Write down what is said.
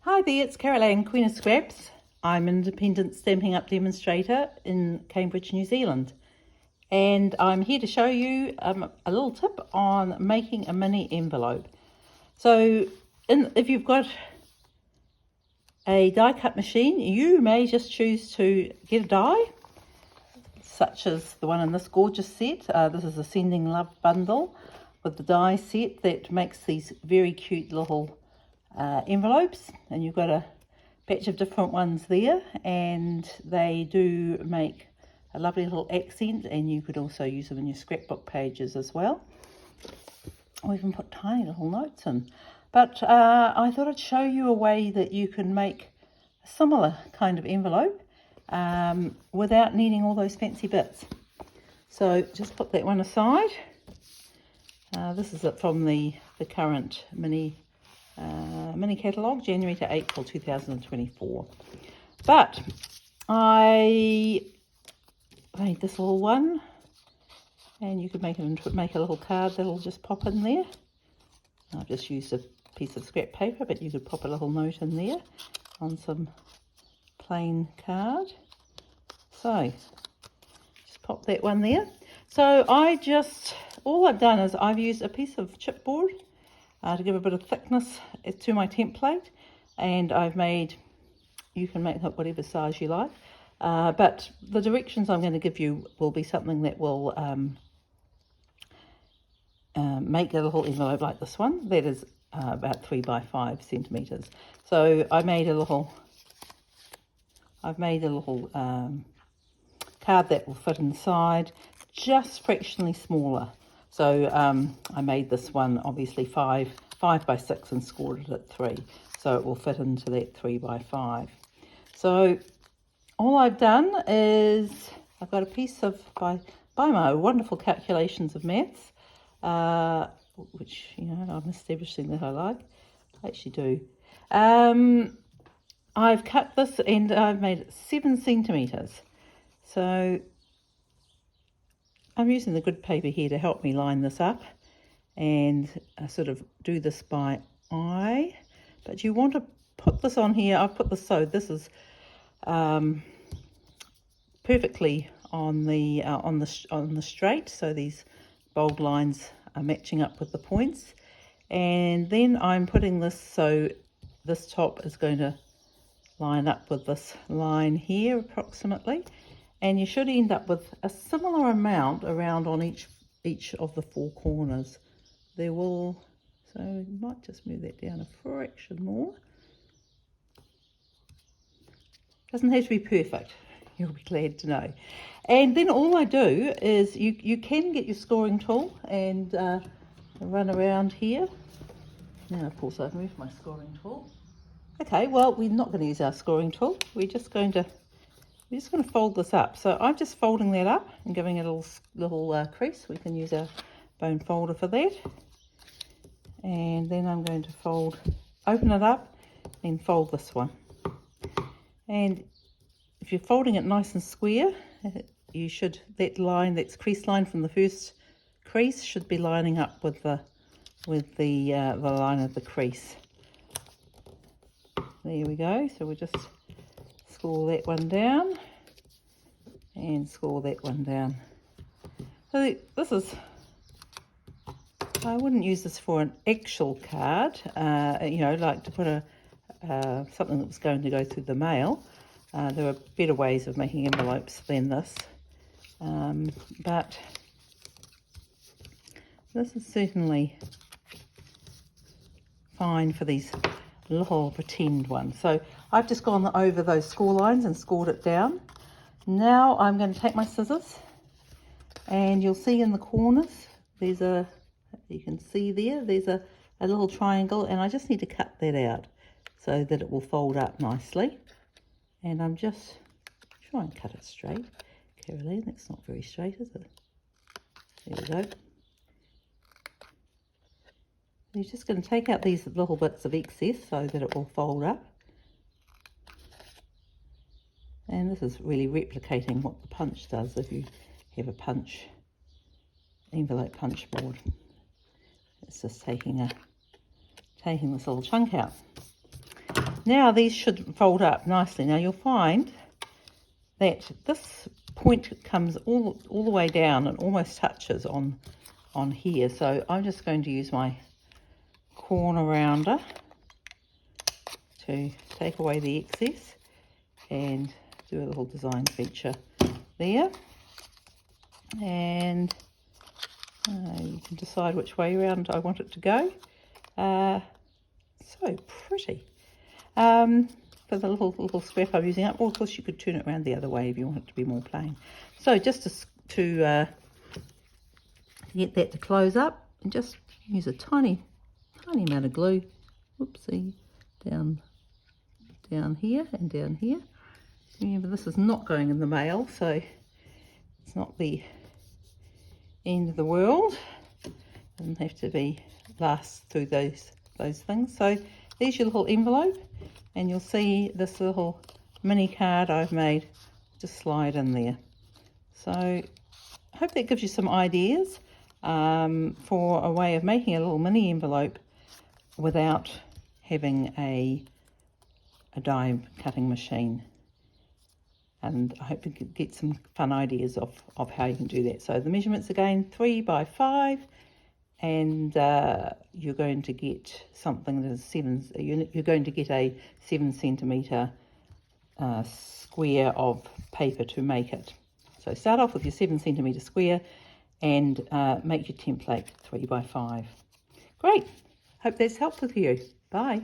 Hi there, it's Caroline, Queen of Scraps. I'm an independent Stampin' Up demonstrator in Cambridge, New Zealand. And I'm here to show you a little tip on making a mini envelope. So if you've got a die cut machine, you may just choose to get a die, such as the one in this gorgeous set. This is a Sending Love bundle with the die set that makes these very cute little envelopes, and you've got a batch of different ones there, and they do make a lovely little accent, and you could also use them in your scrapbook pages as well, or even put tiny little notes in. But I thought I'd show you a way that you can make a similar kind of envelope without needing all those fancy bits. So just put that one aside. This is it from the current mini catalogue, January to April 2024. But I made this little one, and you could make a little card that'll just pop in there. I've just used a piece of scrap paper, but you could pop a little note in there on some plain card. So just pop that one there. So all I've done is I've used a piece of chipboard to give a bit of thickness to my template, and you can make that whatever size you like, but the directions I'm going to give you will be something that will make a little envelope like this one that is about 3 by 5 centimeters. So I've made a little card that will fit inside, just fractionally smaller. So I made this one obviously 5 by 6 and scored it at 3, so it will fit into that 3 by 5. So all I've done is I've got a piece of by my wonderful calculations of maths, which I'm establishing that I like. I actually do. I've cut this and I've made it 7 centimeters. So I'm using the good paper here to help me line this up and sort of do this by eye. But you want to put this on here. I've put this so this is perfectly on the straight. So these bold lines are matching up with the points. And then I'm putting this so this top is going to line up with this line here approximately. And you should end up with a similar amount around on each of the 4 corners. So you might just move that down a fraction more. Doesn't have to be perfect, you'll be glad to know. And then all I do is you can get your scoring tool and run around here. Now of course I've moved my scoring tool. Okay, well we're not going to use our scoring tool. We're just going to fold this up. So I'm just folding that up and giving it a little crease. We can use our bone folder for that. And then I'm going to open it up and fold this one. And if you're folding it nice and square, that crease line from the first crease should be lining up with the line of the crease. There we go. So we'll just score that one down and score that one down. So this is, I wouldn't use this for an actual card, like to put something that was going to go through the mail. There are better ways of making envelopes than this, but this is certainly fine for these little pretend one. So I've just gone over those score lines and scored it down. Now I'm going to take my scissors, and you'll see in the corners you can see there's a little triangle, and I just need to cut that out so that it will fold up nicely. And I'm just trying to cut it straight. Caroline, that's not very straight, is it? There we go. You're just going to take out these little bits of excess so that it will fold up. And this is really replicating what the punch does if you have a envelope punch board. It's just taking this little chunk out. Now these should fold up nicely. Now you'll find that this point comes all the way down and almost touches on here. So I'm just going to use my corner rounder to take away the excess and do a little design feature there. And you can decide which way around I want it to go. So pretty. For the little scrap I'm using up, or of course you could turn it around the other way if you want it to be more plain. So just to get that to close up, and just use a tiny amount of glue. Whoopsie, down here and down here. Remember, this is not going in the mail, so it's not the end of the world. Doesn't have to last through those things. So there's your little envelope, and you'll see this little mini card I've made just slide in there. So I hope that gives you some ideas for a way of making a little mini envelope without having a die cutting machine. And I hope you can get some fun ideas of how you can do that. So the measurements again, 3 by 5, and you're going to get something that is you're going to get a 7 centimetre square of paper to make it. So start off with your 7 centimetre square and make your template 3 by 5. Great, hope that's helped with you. Bye.